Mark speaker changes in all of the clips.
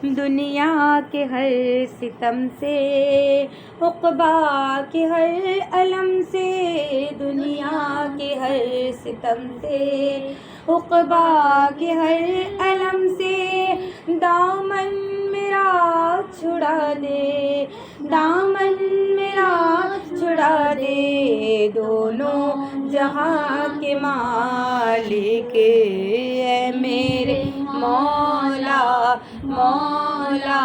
Speaker 1: دنیا کے ہر ستم سے، عقبا کے ہر الم سے، دنیا کے ہر ستم سے، عقبا کے ہر الم سے، دامن میرا چھڑا دے، دامن میرا چھڑا دے، دونوں جہاں کے مالک اے میرے مولا، مولا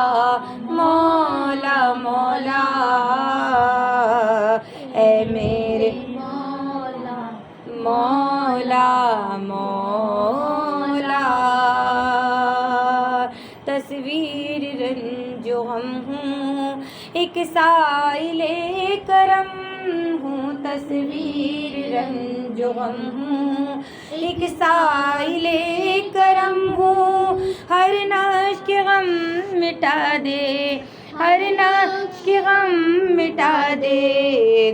Speaker 1: مولا مولا، اے میرے مولا مولا مولا۔ تصویر رنج و غم ہوں، ایک سائل کرم ہوں، تصویر رنج و غم ہوں، ایک سائل کرم ہوں، ہر نقش کے غم مٹا دے، ہر نقش کے غم مٹا دے،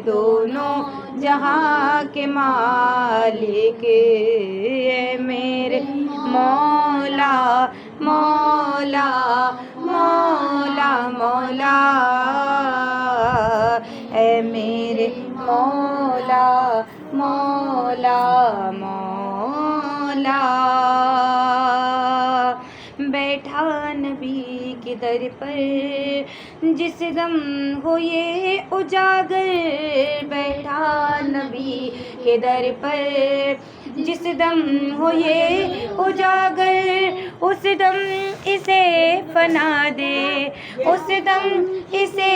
Speaker 1: دونوں جہاں کے مالک اے میرے مولا، مولا مولا مولا، اے میرے مولا، مولا مولا۔ بیٹھا نبی کے در پر جس دم ہو یہ اجاگر، بیٹھا نبی کے در پر جس دم ہو یہ اجاگر، اس دم اسے فنا دے، اس دم اسے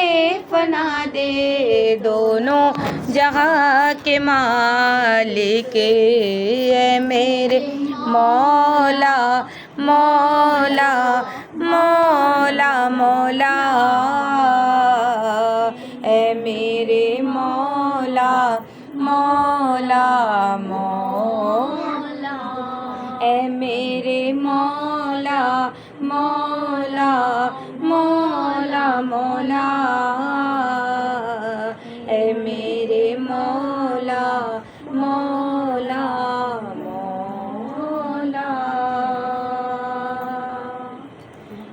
Speaker 1: فنا دے، دونوں جہاں کے مالک اے میرے مولا، مولا مولا مولا، اے میرے مولا، مولا مولا، اے میرے مولا، مولا مولا مولا، اے میرے مولا، مولا مولا۔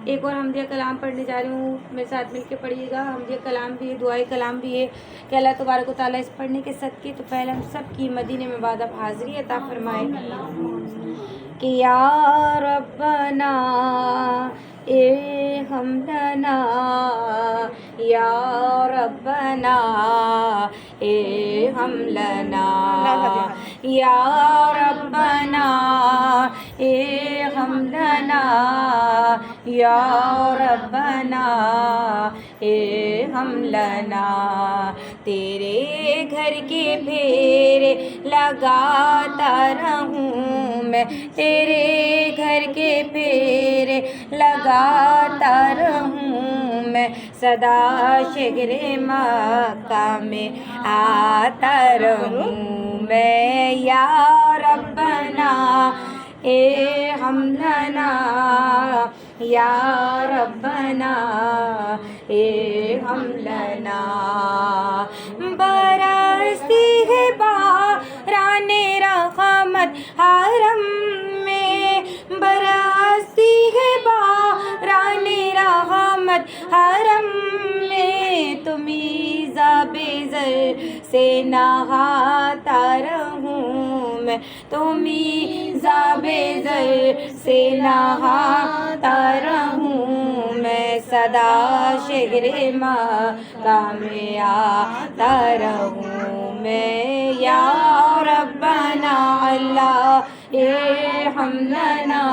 Speaker 1: ایک اور حمدیہ کلام پڑھنے جا رہی ہوں، میرے ساتھ مل کے پڑھیے گا۔ حمدیہ کلام بھی ہے، دعائے کلام بھی ہے کہ اللہ تبارک و تعالیٰ اس پڑھنے کے صدقے تو پہلے ہم سب کی مدینے میں بعد اب حاضری عطا فرمائے کہ یا ربنا ارحم لنا، یا ربنا ارحم لنا، یا ربنا ارحم لنا، یا ربنا ارحم لنا۔ تیرے گھر کے پھیرے لگاتا رہوں میں، تیرے گھر کے پھیرے لگاتا رہوں میں، صدا شہر مکہ میں آتا رہوں میں، یا ربنا ارحم لنا، یا ربنا ارحم لنا۔ برستی ہے باران رحمت حرم میں، برستی ہے باران رحمت حرم میں، تمہیں زر سے نہاتا رہوں میں، تمہیں زر سے نہاتا رہوں میں، صدا شہر مکہ میں آتا رہوں میں، یا ربنا اللہ ارحم لنا،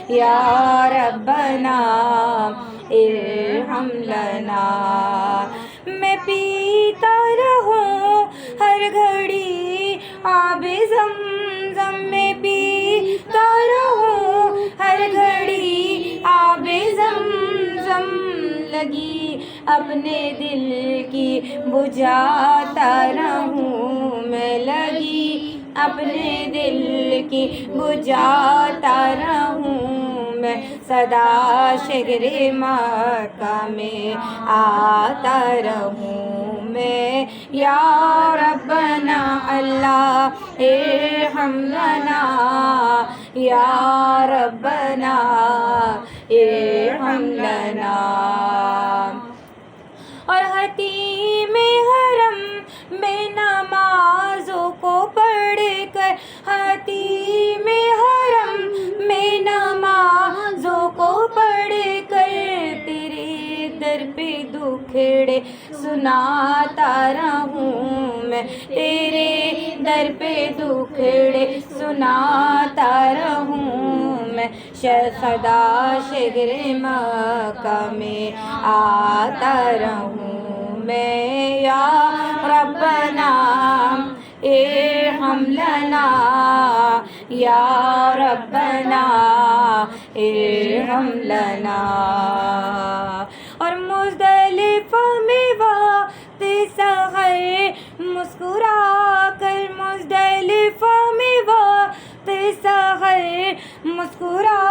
Speaker 1: یا ربنا ارحم لنا۔ میں پیتا رہوں ہر گھڑی آب زمزم، میں پیتا رہوں ہر گھڑی آب زمزم، لگی اپنے دل کی بجھاتا رہوں میں، لگی اپنے دل کی بجھاتا رہوں میں، صدا شہر مکہ میں آتا رہوں میں، یا ربنا اللہ ارحم لنا، یا ربنا ارحم لنا. اور حتیم حرم میں نمازوں کو پڑھ کر، حتیم حرم میں نمازوں کو پڑھ کر تیرے در پہ دکھڑے سناتا رہوں میں، تیرے در پہ دکھڑے سناتا رہوں میں. صدا شگر مکہ میں آتا رہوں میں. یا ربنا ارحم لنا، یا ربنا ارحم لنا. اور مزدلفہ میں وقت سحر مسکرا کر، مزدلفہ میں وقت سحر مسکرا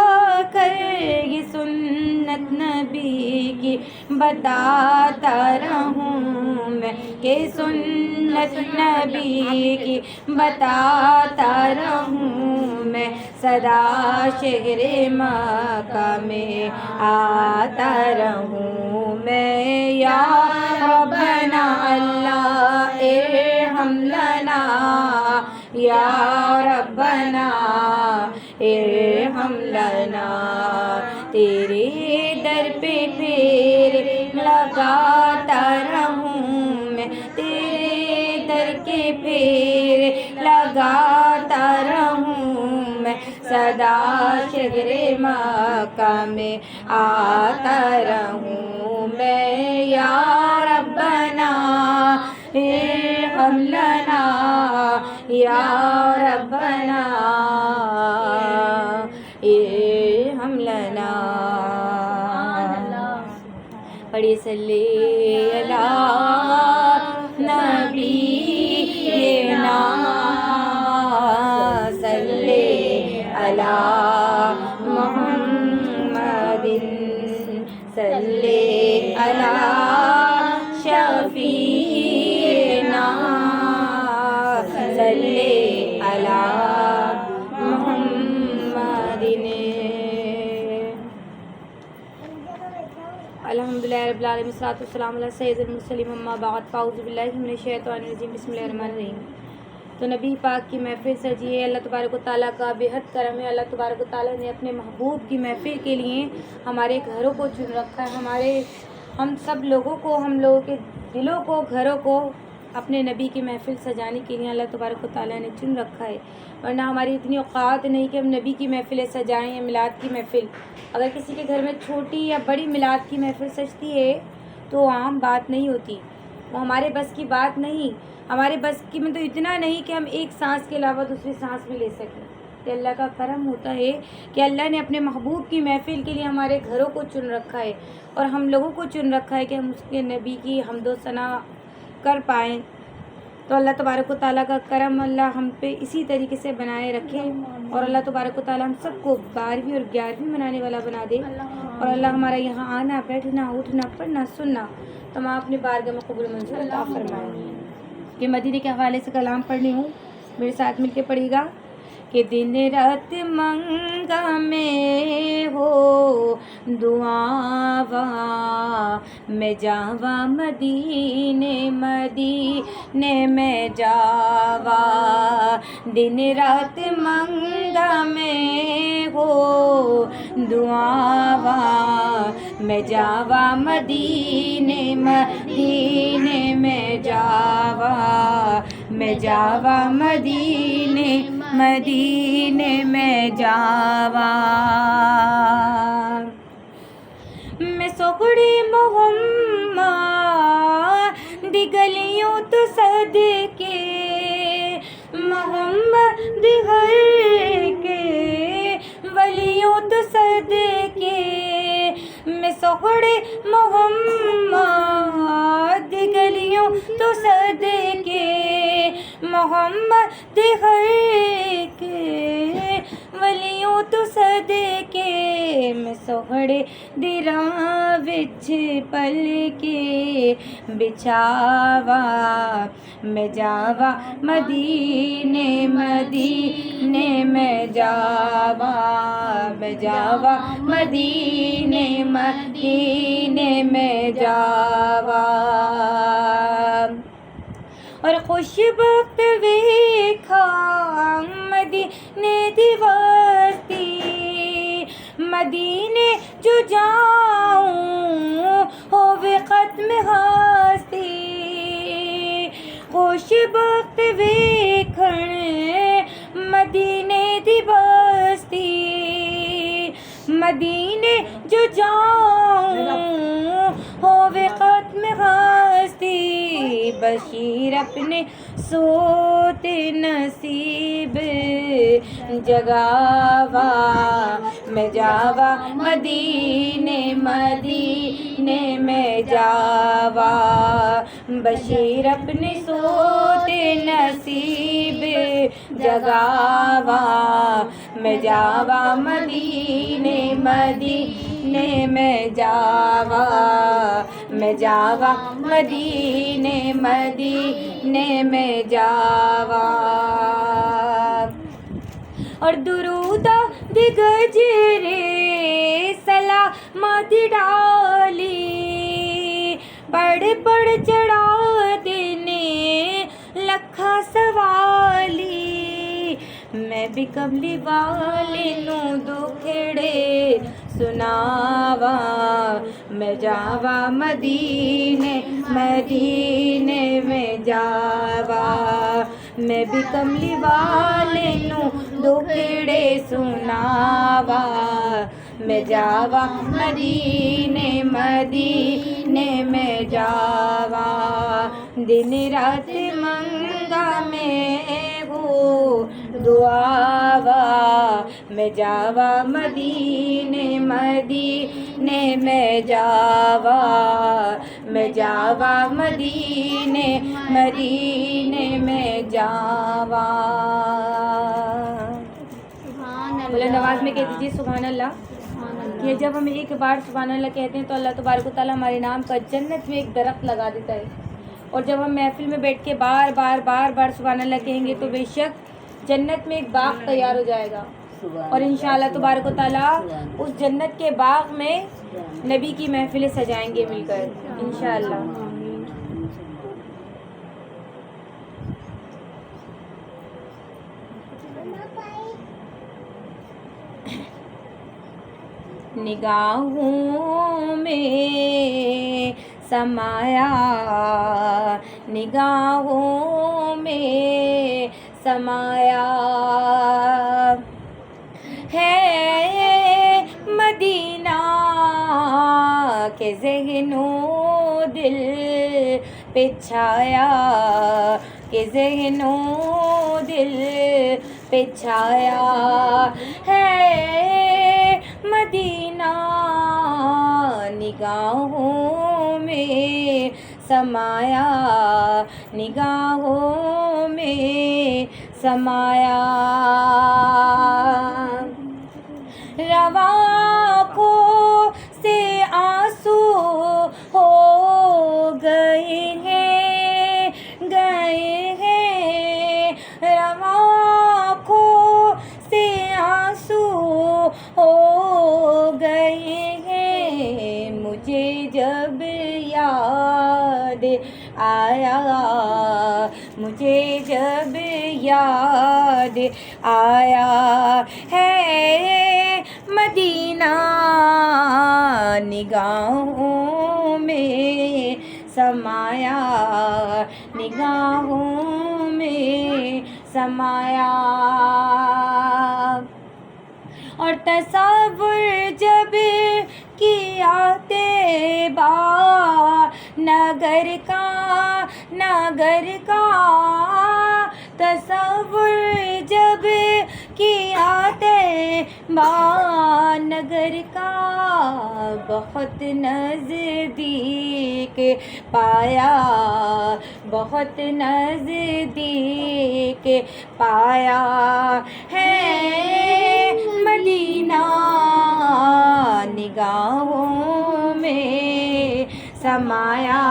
Speaker 1: کر یہ سنت نبی کی بتاتا رہوں میں، کہ سنت نبی کی بتاتا رہوں میں. صدا شہر مکہ میں آتا رہوں میں. یا ربنا اللہ ارحم لنا، یا ربنا ارحم لنا. تیرے در پہ پھیر لگاتا رہوں میں، تیرے در کے پھیر لگاتا رہوں میں. صدا شہر مکہ میں آتا رہوں میں. یا ربنا ارحم لنا، یا ربنا ارحم لنا. پڑھیے صلی علی نبینا، صلی علی محمد، صلی علی شفیعنا، صلی علی محمد. الحمدللہ رب العالمین، والصلاۃ والسلام علی سید المرسلین، اما بعد، فاعوذ باللہ من الشیطان الرجیم، بسم اللہ الرحمن الرحیم. تو نبی پاک کی محفل سجی ہے. اللہ تبارک و تعالیٰ کا بے حد کرم ہے. اللہ تبارک و تعالیٰ نے اپنے محبوب کی محفل کے لیے ہمارے گھروں کو چن رکھا ہے. ہم سب لوگوں کو، ہم لوگوں کے دلوں کو، گھروں کو اپنے نبی کی محفل سجانے کے لیے اللہ تبارک و تعالیٰ نے چن رکھا ہے. ورنہ ہماری اتنی اوقات نہیں کہ ہم نبی کی محفلیں سجائیں یا میلاد کی محفل. اگر کسی کے گھر میں چھوٹی یا بڑی میلاد کی محفل سجتی ہے تو عام بات نہیں ہوتی، وہ ہمارے بس کی بات نہیں. ہمارے بس کی میں تو اتنا نہیں کہ ہم ایک سانس کے علاوہ دوسری سانس بھی لے سکیں. کہ اللہ کا کرم ہوتا ہے کہ اللہ نے اپنے محبوب کی محفل کے لیے ہمارے گھروں کو چن رکھا ہے اور ہم لوگوں کو چن رکھا ہے کہ ہم اس کے نبی کی حمد و ثنا کر پائیں. تو اللہ تبارک و تعالیٰ کا کرم اللہ ہم پہ اسی طریقے سے بنائے رکھے اور اللہ تبارک و تعالیٰ ہم سب کو 12ویں اور 11ویں منانے والا بنا دے. اور اللہ ہمارا یہاں آنا، بیٹھنا، اٹھنا، پڑھنا، سننا تمام اپنے بارگاہ میں قبول منظور عطا فرمائے. کہ مدینے کے حوالے سے کلام پڑھنی ہوں، میرے ساتھ مل کے پڑھیے گا. کہ دن رات منگا میں ہو دعاواں، میں جاوا مدینے مدینے میں جاوا. دن رات منگا میں ہو دعاواں، میں جاوا مدینے مدینے میں جاوا. میں جاوا مدینے مدینے میں جاوا. میں سوکڑی محمد دی گلیوں تو صدقے، محمد ہر کے ولیوں تو صدقے. میں سوکڑی محمد دی گلیوں تو صدقے، محمد ہر کے ولیوں تو صدقے. میں سوہڑے دی راہ وچ پل کے بچھاوا میں جاوا مدینے مدینے میں جاوا میں جاوا مدینے مدینے میں جاوا اور خوش بخت ویکھا مدینے دی وستی مدینے جو جاؤں ہووے ختم ہستی خوش بخت ویکھن مدینے دی بستی مدینے جو جاؤں ہووے ختم ہستی بشیر اپنے سوت نصیب جگاوا میں جاوا مدینے مدینے میں جاوا بشیر اپنے سوت نصیب جگاوا میں جاوا مدینے مدینے میں جاوا میں جاوا مدینے مدینے میں جاوا اور درودہ دی گجرے سلامت ڈالی پڑھ پڑھ چڑھا دینے لکھا سوالی میں بھی کملی والے نوں دکھڑے سناوا میں جاوا مدینے مدینے میں جاوا میں بھی کملی والے نوں دکھڑے سناوا میں جاوا مدینے مدینے میں جاوا دن رات منگا میں ہو دعاوا میں جاوا مدینے مدینے میں جاوا میں جاوا مدینے مدینے میں جاوا بلند آواز میں کہہ دیجیے سبحان اللہ کہ جب ہم ایک بار سبحان اللہ کہتے ہیں تو اللہ تبارک و تعالیٰ ہمارے نام کا جنت میں ایک درخت لگا دیتا ہے اور جب ہم محفل میں بیٹھ کے بار بار سبحان اللہ کہیں گے تو بے شک جنت میں ایک باغ تیار ہو جائے گا اور انشاءاللہ تبارک و تعالیٰ اس جنت کے باغ میں نبی کی محفلیں سجائیں گے مل کر انشاءاللہ نگاہوں میں سمایا نگاہوں میں سمایا ہے مدینہ کے ذہن و دل پہ چھایا کہ ذہن و دل پہ چھایا ہے مدینہ نگاہوں میں سمایا نگاہوں میں سمایا رواں کو سے آنسو ہو گئے ہیں رواں کو سے آنسو ہو گئے ہیں مجھے جب یاد آیا مجھے جب یاد آیا ہے مدینہ نگاہوں میں سمایا نگاہوں میں سمایا اور تصور جب کیا طیبہ نگر کا تصور جب کیا طیبہ نگر کا بہت نزدیک پایا بہت نزدیک پایا ہے مدینہ نگاہوں میں سمایا،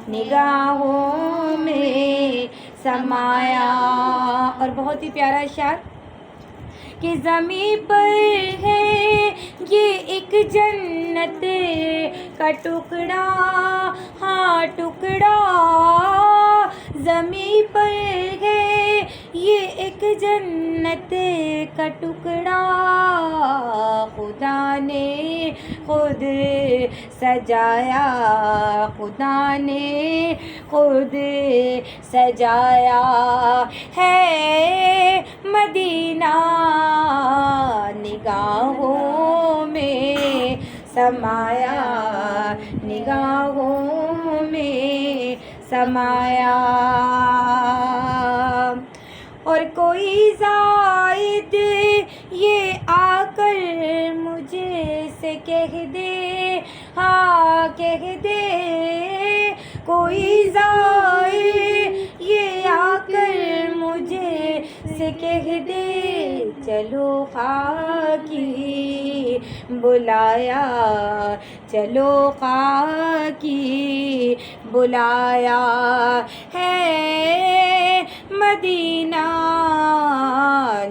Speaker 1: نگاہوں میں سمایا۔ اور بہت ہی پیارا اشعار کہ زمین پر ہے یہ ایک جنت کا ٹکڑا، ہاں ٹکڑا، زمین پر ہے یہ ایک جنت کا ٹکڑا، خدا نے خود سجایا، خدا نے خود سجایا ہے مدینہ، نگاہوں میں سمایا، نگاہوں میں سمایا۔ اور کوئی زائد یہ آ کر مجھے سے کہہ دے، ہاں کہہ دے، کوئی زائد یہ آ کر مجھے سے کہہ دے، چلو خاکی بلایا، چلو خاکی بلایا ہے مدینہ،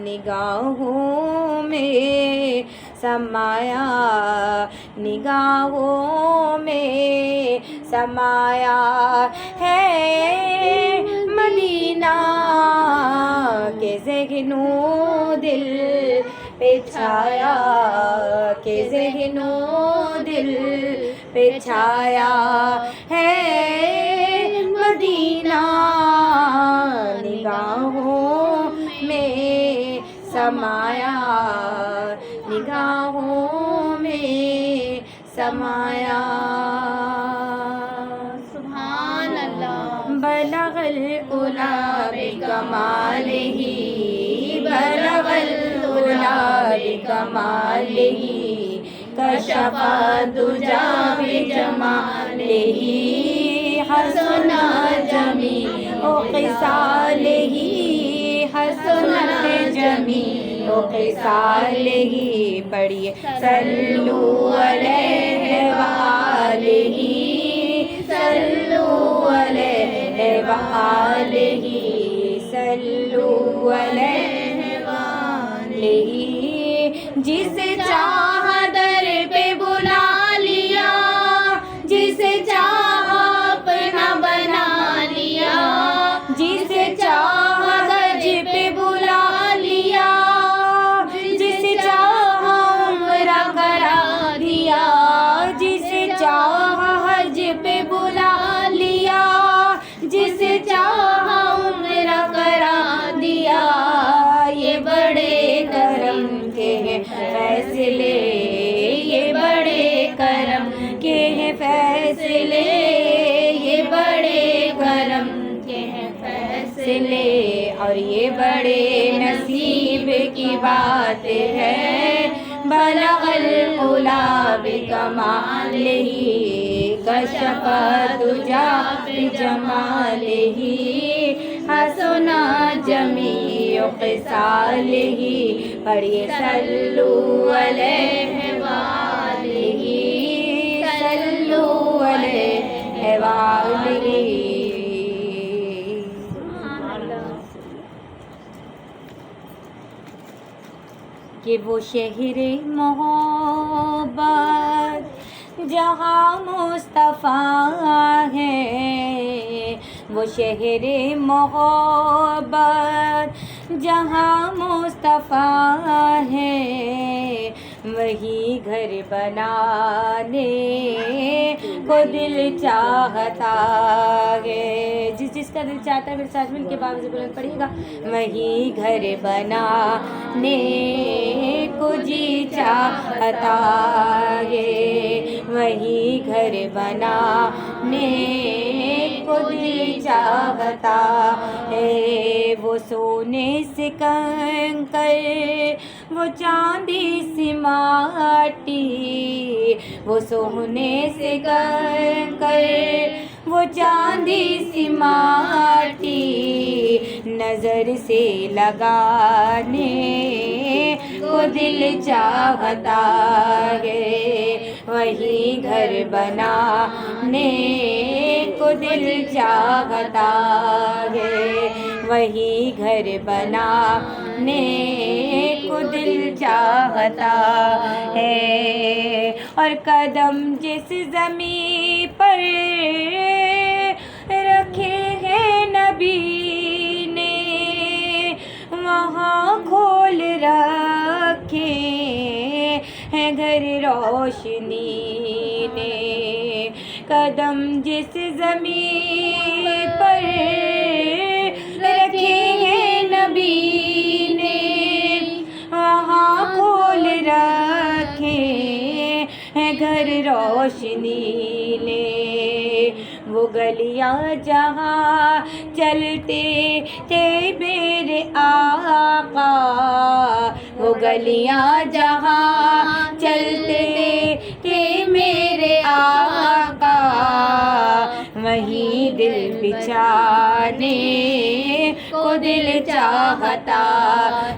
Speaker 1: نگاہوں میں سمایا، نگاہوں میں سمایا ہے مدینہ، کہ ذہنوں دل پہ چھایا، کہ ذہنوں دل پہ چھایا ہے مدینہ، نگاہوں میں سمایا، نگاہوں میں سمایا۔
Speaker 2: سبحان اللہ۔
Speaker 1: بلغ العلا بکمالہ، بلغ العلا بکمالہ، کشف الدجی بجمالہ، حسنت جمیع خصالہ، حسنت جمیع خصالہ، پڑھیے صلو علیہ وآلہ، صلو علیہ وآلہ، صلو علیہ وآلہ، جسے چاہا در پہ بلا لیا، جسے چاہا اپنا بنا لیا، جسے چاہا حج پہ بلا لیا، جسے چاہا عمرہ کرا دیا، جسے چاہا حج پہ بلا لیا، جسے چاہا عمرہ کرا دیا، یہ بڑے کرم کے ہیں فیصلے، یہ بڑے کرم کے ہیں فیصلے، یہ بڑے کرم کے ہیں فیصلے، اور یہ بڑے نصیب کی بات ہے، بلغ العلا بکمالہ، کشف الدجی بجمالہ، حسنت جمیع خصالہ، پڑھیے صلو علیہ وآلہ، صلو علیہ وآلہ۔ کہ وہ شہر محبت جہاں مصطفیٰ ہے، وہ شہر محبت جہاں مصطفیٰ ہے، وہی گھر بنانے کو دل چاہتا ہے، جس کا دل چاہتا ہے میرے ساتھ مل کے بابا سے بلند پڑھیے گا، وہی گھر بنانے کو جی چاہتا ہے، وہی گھر بنانے کو دل چاہتا ہے، وہ سونے سے کنکر، وہ چاندی سی ماٹی، وہ سونے سے کنکر، وہ چاندی سی ماٹی، نظر سے لگانے کو دل چاہتا ہے، وہی گھر بنانے کو دل چاہتا ہے، وہی گھر بنانے کو دل چاہتا ہے، اور قدم جس زمین پر رکھے ہیں نبی نے، وہاں کھول رکھے ہیں گھر روشنی نے، قدم جس زمین پر رکھے ہیں نبی نے، وہاں کھول رکھے ہیں گھر روشنی نے، وہ گلیاں جہاں چلتے تھے میرے آقا، وہ گلیاں جہاں چلتے تھے میرے آقا، وہیں دل بچھانے کو دل چاہتا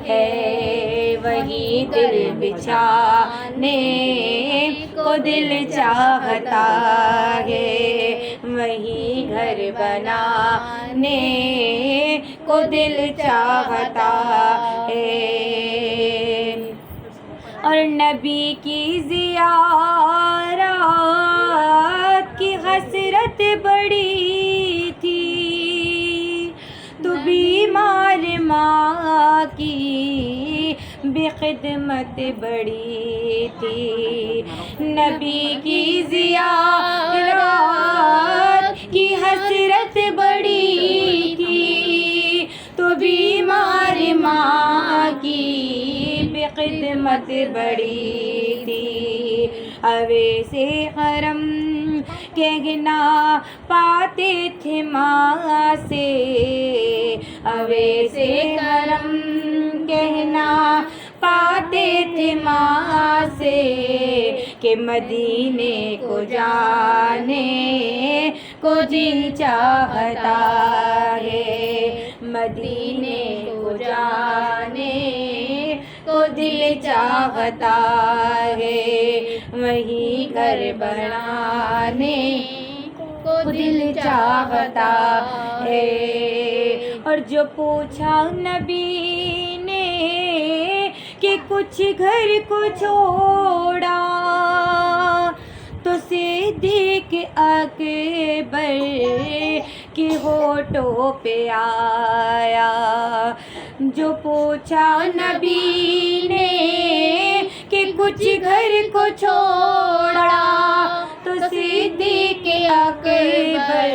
Speaker 1: ہے، وہیں دل بچھانے کو دل چاہتا ہے، وہیں گھر بنانے کو دل چاہتا ہے، اور نبی کی زیارت کی حسرت بڑی تھی، تو بیمار ماں کی بے خدمت بڑی تھی، نبی کی زیارت کی حسرت بڑی تھی، تو بیمار ماں کی بے خدمت بڑی تھی، اویسے حرم کہنا پاتے تھے ماں سے، اویسے حرم کہنا پاتے تھے ماں سے، کہ مدینے کو جانے کو دل چاہتا ہے، مدینے کو جانے کو دل چاہتا ہے، وہیں گھر بنانے کو دل چاہتا ہے، اور جو پوچھا نبی نے کہ کچھ گھر کو چھوڑا، تو صدیق اکبر کے ہونٹوں پہ آیا، جو پوچھا نبی نے کہ کچھ گھر کو چھوڑا، تو صدیق اکبر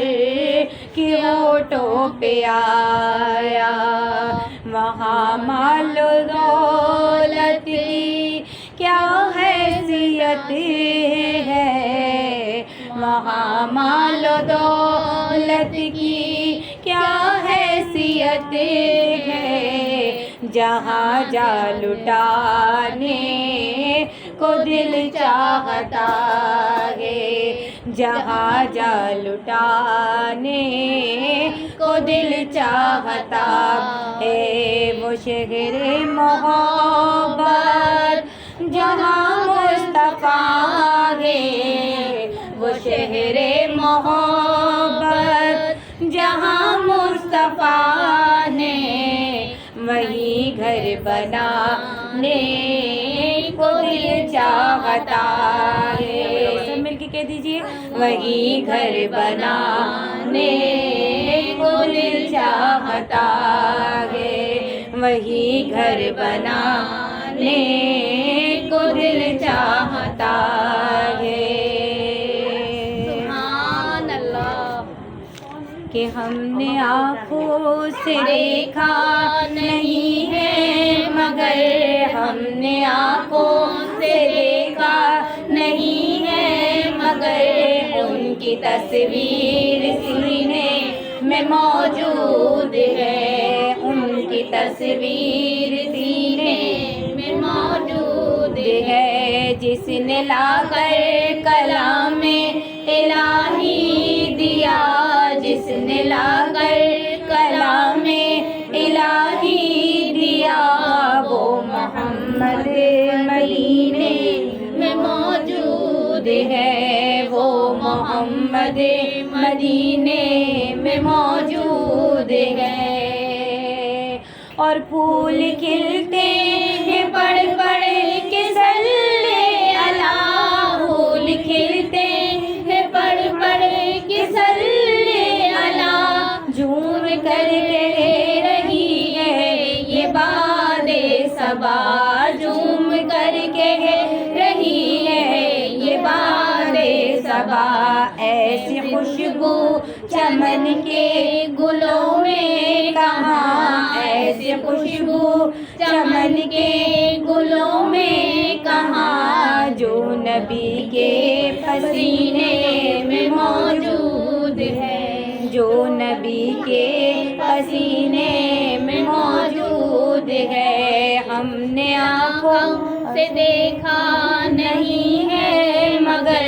Speaker 1: کے ہونٹوں پہ آیا، وہاں مال و دولت کی کیا حیثیت ہے، وہاں مال و دولت کی کیا حیثیت ہے، جہاں جا لٹانے کو دل چاہتا ہے، جہاں جا لٹانے کو دل چاہتا ہے، وہ شہر محبت جہاں مصطفیٰ ہے، وہ شہر محبت جہاں مصطفیٰ نے، وہیں گھر بنانے کو دل چاہتا ہے، سب مل کے کہہ دیجئے، وہیں گھر بنانے کو دل چاہتا ہے، وہیں گھر بنانے کو دل چاہتا ہے،
Speaker 2: سبحان اللہ،
Speaker 1: کہ ہم نے آنکھوں سے دیکھا نہیں ہے مگر، ہم نے آنکھوں سے دیکھا نہیں ہے مگر، ان کی تصویر سینے میں موجود ہے، ان کی تصویر سینے میں موجود ہے، جس نے لا کر کلام الہی دیا، جس نے لا کر کلام الہی دیا، وہ محمد مدینے میں موجود ہے، وہ محمد مدینے میں موجود ہے، اور پھول کھلتے ہیں پڑھ پڑھ کے صلی اللہ، پھول کھلتے ہیں پڑھ پڑھ کے صلی اللہ، جھوم کر کہہ رہی ہے یہ باد صبا، جھوم کر کہہ رہی ہے یہ باد صبا، ایسی خوشبو چمن کے گلوں میں کہاں، ایسی خوشبو چمن کے گلوں میں کہاں، جو نبی کے پسینے میں موجود ہے، جو نبی کے پسینے میں موجود ہے، ہم نے آنکھوں سے دیکھا نہیں ہے مگر،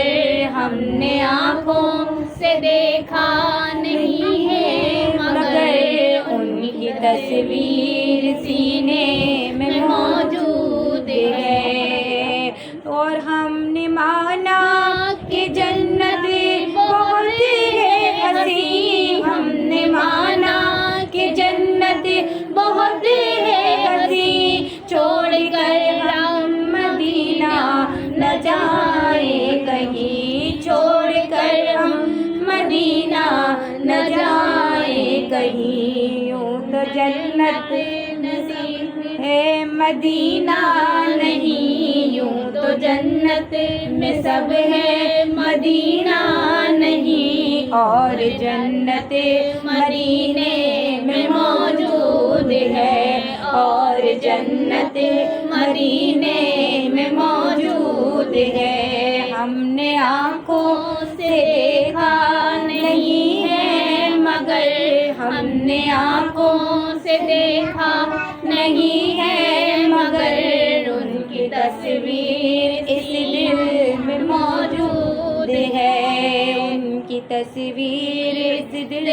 Speaker 1: ہم نے آنکھوں سے دیکھا نہیں ہے مگر، ان کی تصویر سینے میں موجود ہے، اور ہم نے مانا کہ جنت بہت ہے حسین، ہم نے مانا کہ جنت بہت ہے حسین، چھوڑ کر ہم مدینہ نہ جائیں کہیں، چھوڑ کر ہم مدینہ نہ جائیں کہیں، یوں تو جنت ہے مدینہ نہیں، یوں تو جنت میں سب ہے مدینہ نہیں، اور جنت مدینے میں موجود ہے، اور جنت مدینے میں موجود ہے، ہم نے آنکھوں سے دیکھا نہیں ہے مگر، ہم نے آنکھوں سے دیکھا نہیں ہے مگر، ان کی تصویر اس دل میں موجود ہے، ان کی تصویر اس دل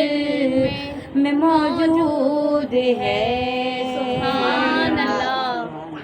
Speaker 1: میں موجود ہے۔